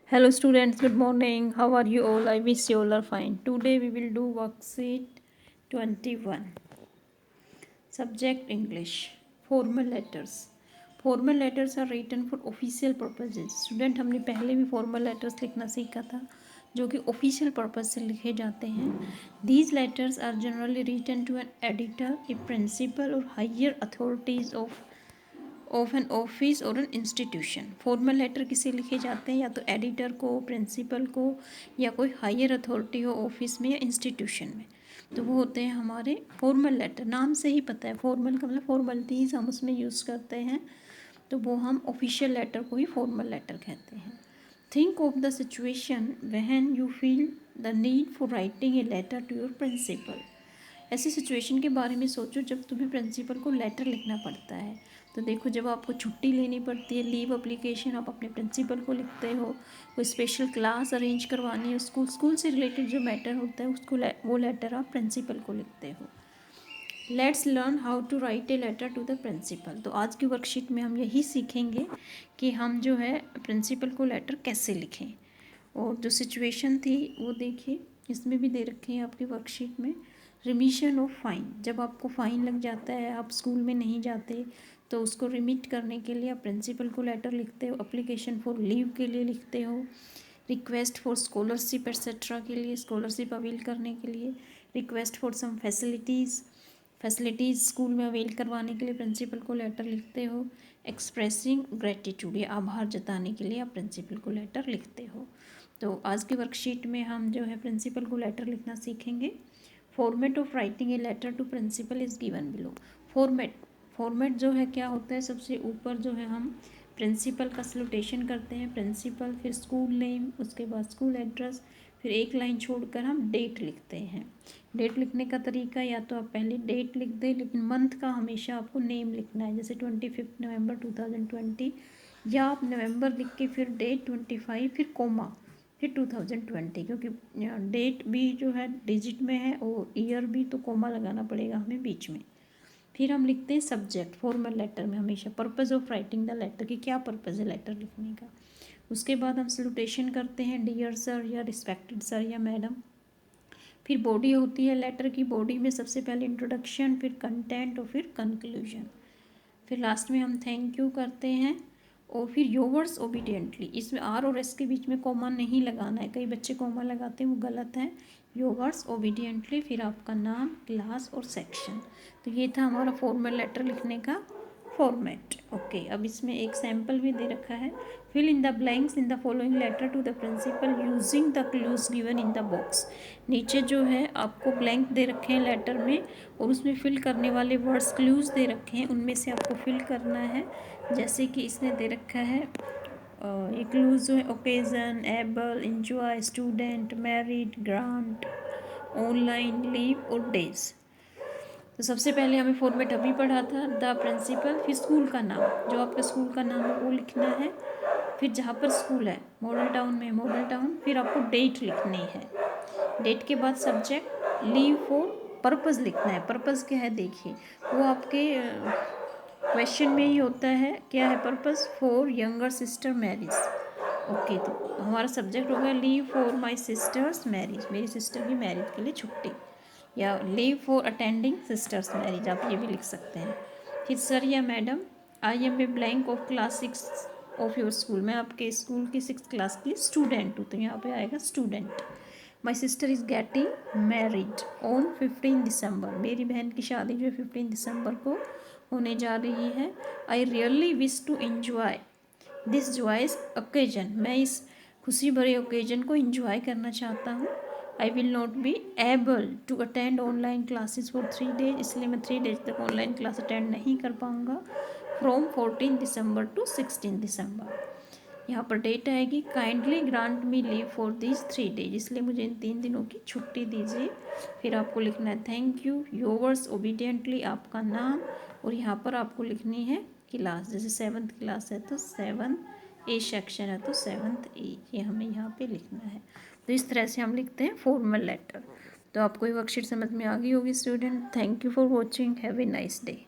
Hello students, good morning. How are you all? I wish you all are fine. Today we will do worksheet 21. Subject English. Formal letters. Formal letters are written for official purposes. Student हमने पहले भी formal letters लिखना सीखा था जो कि official purpose से लिखे जाते हैं. These letters are generally written to an editor, a principal or higher authorities of an office और एन इंस्टीट्यूशन. फॉर्मल लेटर किसे लिखे जाते हैं? या तो एडिटर को, प्रिंसिपल को, या कोई हायर अथॉरिटी हो ऑफिस में या इंस्टीट्यूशन में, तो वो होते हैं हमारे फॉर्मल लेटर. नाम से ही पता है फॉर्मल का मतलब फॉर्मलिटीज़ हम उसमें यूज़ करते हैं, तो वो हम ऑफिशियल लेटर को ही फॉर्मल लेटर कहते हैं. Think of the situation when you feel the need for writing a letter to your principal. ऐसी सिचुएशन के बारे में सोचो जब तुम्हें प्रिंसिपल को लेटर लिखना पड़ता है. तो देखो, जब आपको छुट्टी लेनी पड़ती है, लीव अप्लीकेशन, आप अपने प्रिंसिपल को लिखते हो. कोई स्पेशल क्लास अरेंज करवानी है, स्कूल से रिलेटेड जो मैटर होता है उसको वो लेटर आप प्रिंसिपल को लिखते हो. Let's learn how to write a letter to the principal. तो आज की वर्कशीट में हम यही सीखेंगे कि हम जो है प्रिंसिपल को लेटर कैसे लिखें. और जो सिचुएशन थी वो देखिए, इसमें भी दे रखे हैं आपकी वर्कशीट में. Remission of fine. जब आपको फ़ाइन लग जाता है, आप स्कूल में नहीं जाते, तो उसको रिमिट करने के लिए आप प्रिंसिपल को लेटर लिखते हो. अप्लीकेशन फॉर लीव के लिए लिखते हो. रिक्वेस्ट फॉर स्कॉलरशिप एक्सेट्रा के लिए, स्कॉलरशिप अवेल करने के लिए. Request for some facilities school में अवेल करवाने के लिए प्रिंसिपल को लेटर लिखते हो. एक्सप्रेसिंग ग्रेटिट्यूड, या आभार जताने के लिए आप प्रिंसिपल को लेटर लिखते हो. तो आज की वर्कशीट में हम जो है प्रिंसिपल को लेटर लिखना सीखेंगे. Format of writing a letter to principal is given below. Format जो है क्या होता है, सबसे ऊपर जो है हम प्रिंसिपल का सैल्यूटेशन करते हैं, प्रिंसिपल, फिर स्कूल नेम, उसके बाद स्कूल एड्रेस, फिर एक लाइन छोड़कर हम डेट लिखते हैं. डेट लिखने का तरीका, या तो आप पहले डेट लिख दें, लेकिन मंथ का हमेशा आपको नेम लिखना है. जैसे 25 नवंबर 2020, या आप नवंबर लिख के फिर डेट 25, फिर कोमा, फिर 2020, क्योंकि डेट भी जो है डिजिट में है और ईयर भी, तो कोमा लगाना पड़ेगा हमें बीच में. फिर हम लिखते हैं सब्जेक्ट फॉर्मल लेटर में हमेशा. Purpose of writing the letter, कि क्या पर्पज़ है लेटर लिखने का. उसके बाद हम सैल्यूटेशन करते हैं, डियर सर या रिस्पेक्टेड सर या मैडम. फिर बॉडी होती है लेटर की. बॉडी में सबसे पहले इंट्रोडक्शन, फिर कंटेंट और फिर कंक्लूजन. फिर लास्ट में हम थैंक यू करते हैं. और फिर योवर्स ओबीडियंटली, इसमें आर और एस के बीच में कॉमा नहीं लगाना है. कई बच्चे कॉमा लगाते हैं, वो गलत है. योवर्स ओबीडियंटली, फिर आपका नाम, क्लास और सेक्शन. तो ये था हमारा फॉर्मल लेटर लिखने का फॉर्मेट. ओके, अब इसमें एक सैम्पल भी दे रखा है. Fill in the blanks in the following letter to the principal using the clues given in the box. नीचे जो है आपको ब्लैंक दे रखे हैं लेटर में, और उसमें फिल करने वाले वर्ड्स क्लूज दे रखे हैं, उनमें से आपको फिल करना है. जैसे कि इसने दे रखा है, ये क्लूज जो है, occasion, able, enjoy, student, married, grant, online, leave और डेज. तो सबसे पहले हमें फॉर्मेट अभी पढ़ा था, द प्रिंसिपल, फिर स्कूल का नाम, जो आपका स्कूल का नाम है वो लिखना है. फिर जहाँ पर स्कूल है, मॉडल टाउन में मॉडल टाउन, फिर आपको डेट लिखनी है. डेट के बाद सब्जेक्ट, लीव फॉर, पर्पज़ लिखना है. पर्पज़ क्या है देखिए, वो आपके क्वेश्चन में ही होता है. क्या है purpose? For younger sister marriage. Okay, तो हमारा सब्जेक्ट हो गया leave for my sister's marriage, मेरी सिस्टर की मैरिज के लिए छुट्टी, या leave for attending sister's marriage, आप ये भी लिख सकते हैं. फिर सर या madam, I am a blank of class 6 of your school, मैं आपके स्कूल की 6th क्लास की स्टूडेंट हूँ, तो यहाँ पे आएगा student. My sister is getting married on 15 दिसंबर, मेरी बहन की शादी जो है 15 दिसंबर को होने जा रही है. I really wish to enjoy this joyous occasion, मैं इस खुशी भरे ओकेजन को इन्जॉय करना चाहता हूँ. I will not be able to attend online classes for 3 days, इसलिए मैं 3 डेज तक ऑनलाइन क्लास अटेंड नहीं कर पाऊँगा. फ्रॉम 14 दिसंबर टू 16 दिसंबर. यहाँ पर डेट आएगी, kindly grant me leave for this 3 days, इसलिए मुझे इन 3 दिनों की छुट्टी दीजिए. फिर आपको लिखना है थैंक यू, योवर्स ओबीडियंटली, आपका नाम, और यहाँ पर आपको लिखनी है क्लास. जैसे 7th क्लास है तो 7th ए सेक्शन है तो 7th ए, ये हमें यहाँ पे लिखना है. तो इस तरह से हम लिखते हैं फॉर्मल लेटर. तो आपको ये वर्कशीट समझ में आ गई होगी student. Thank you for watching, have a nice day.